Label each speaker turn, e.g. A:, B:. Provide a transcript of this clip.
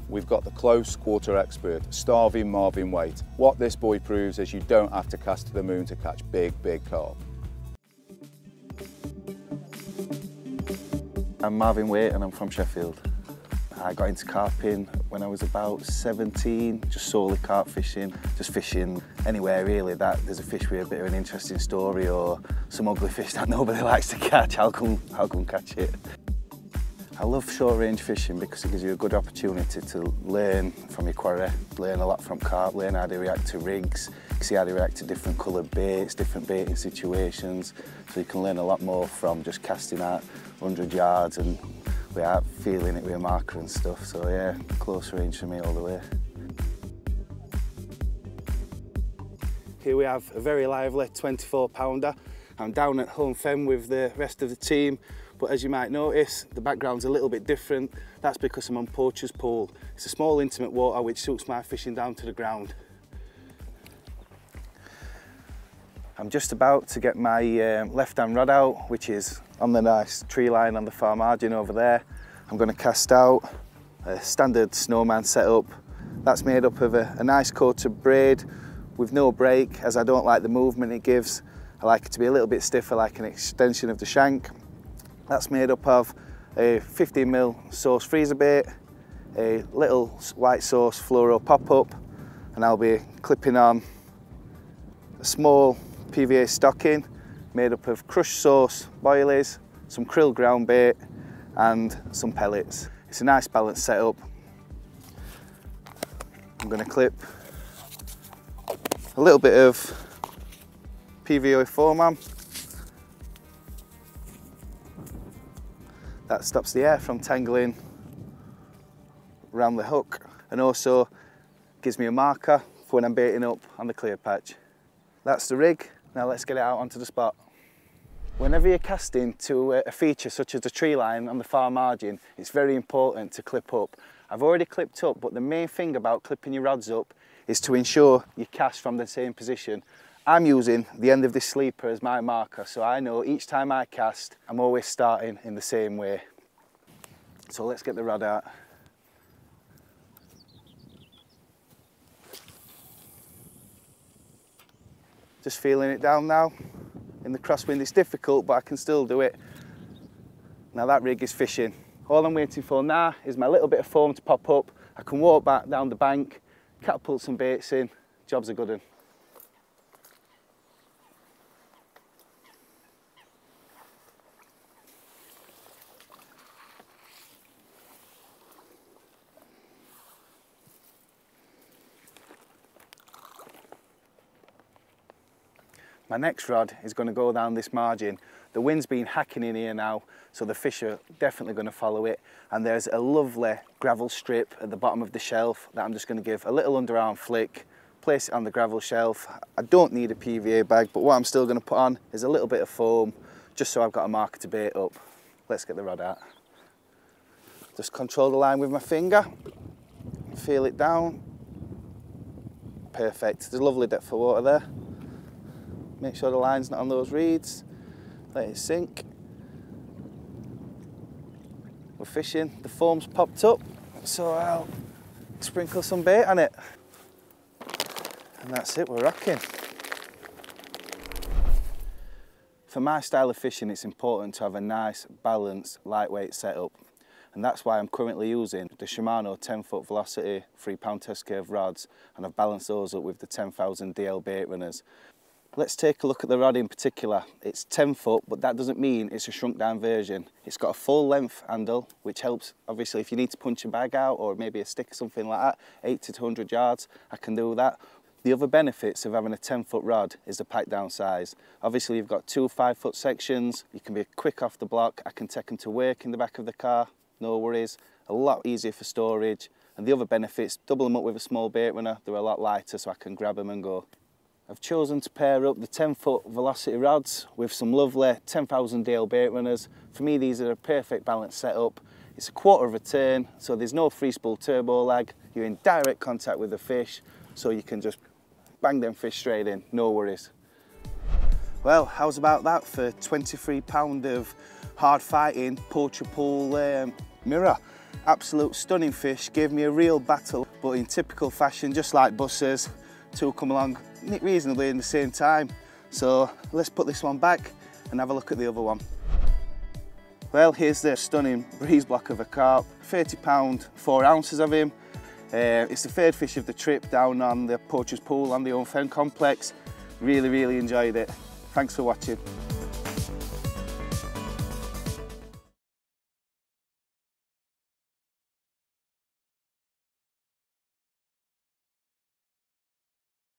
A: we've got the close quarter expert, starving Marvin Waite. What this boy proves is you don't have to cast to the moon to catch big carp.
B: I'm Marvin Waite and I'm from Sheffield. I got into carping when I was about 17, just solely carp fishing, just fishing anywhere really that there's a fish with a bit of an interesting story or some ugly fish that nobody likes to catch. I'll go and catch it. I love short range fishing because it gives you a good opportunity to learn from your quarry, learn a lot from carp, learn how they react to rigs, see how they react to different coloured baits, different baiting situations, so you can learn a lot more from just casting out 100 yards and without feeling it with a marker and stuff. So yeah, close range for me all the way.
C: Here we have a very lively 24-pounder. I'm down at Home Fen with the rest of the team, but as you might notice, the background's a little bit different. That's because I'm on Poacher's Pool. It's a small intimate water which suits my fishing down to the ground.
B: I'm just about to get my left-hand rod out, which is on the nice tree line on the far margin over there. I'm going to cast out a standard snowman setup. That's made up of a nice coated braid with no break, as I don't like the movement it gives. I like it to be a little bit stiffer, like an extension of the shank. That's made up of a 15mm sauce freezer bait, a little white sauce fluoro pop-up, and I'll be clipping on a small PVA stocking made up of crushed sauce boilies, some krill ground bait and some pellets. It's a nice balanced setup. I'm going to clip a little bit of PVA foam on. That stops the air from tangling around the hook and also gives me a marker for when I'm baiting up on the clear patch. That's the rig. Now let's get it out onto the spot. Whenever you're casting to a feature such as the tree line on the far margin, it's very important to clip up. I've already clipped up, but the main thing about clipping your rods up is to ensure you cast from the same position. I'm using the end of this sleeper as my marker, so I know each time I cast, I'm always starting in the same way. So let's get the rod out. Just feeling it down now. In the crosswind it's difficult, but I can still do it. Now that rig is fishing. All I'm waiting for now is my little bit of foam to pop up. I can walk back down the bank, catapult some baits in, job's a good one. My next rod is going to go down this margin. The wind's been hacking in here now, so the fish are definitely going to follow it. And there's a lovely gravel strip at the bottom of the shelf that I'm just going to give a little underarm flick, place it on the gravel shelf. I don't need a PVA bag, but what I'm still going to put on is a little bit of foam, just so I've got a marker to bait up. Let's get the rod out. Just control the line with my finger, feel it down. Perfect, there's a lovely depth of water there. Make sure the line's not on those reeds. Let it sink. We're fishing. The foam's popped up, so I'll sprinkle some bait on it. And that's it, we're rocking. For my style of fishing, it's important to have a nice, balanced, lightweight setup. And that's why I'm currently using the Shimano 10-foot Velocity 3-pound test curve rods, and I've balanced those up with the 10,000 DL bait runners. Let's take a look at the rod in particular. It's 10 foot, but that doesn't mean it's a shrunk down version. It's got a full length handle, which helps, obviously, if you need to punch a bag out or maybe a stick or something like that, 80 to 100 yards, I can do that. The other benefits of having a 10-foot rod is the pack down size. Obviously, you've got two 5-foot sections. You can be quick off the block. I can take them to work in the back of the car, no worries. A lot easier for storage. And the other benefits, double them up with a small bait runner. They're a lot lighter, so I can grab them and go. I've chosen to pair up the 10-foot Velocity rods with some lovely 10,000 DL bait runners. For me, these are a perfect balanced setup. It's a quarter of a turn, so there's no free spool turbo lag. You're in direct contact with the fish, so you can just bang them fish straight in, no worries. Well, how's about that for £23 of hard fighting Poacher Pool mirror?
C: Absolute stunning fish, gave me a real battle, but in typical fashion, just like buses, two come along reasonably in the same time. So let's put this one back and have a look at the other one. Well, here's the stunning breeze block of a carp, 30 pound, 4 ounces of him. It's the third fish of the trip down on the Poacher's Pool on the Fen complex. Really enjoyed it. Thanks for watching.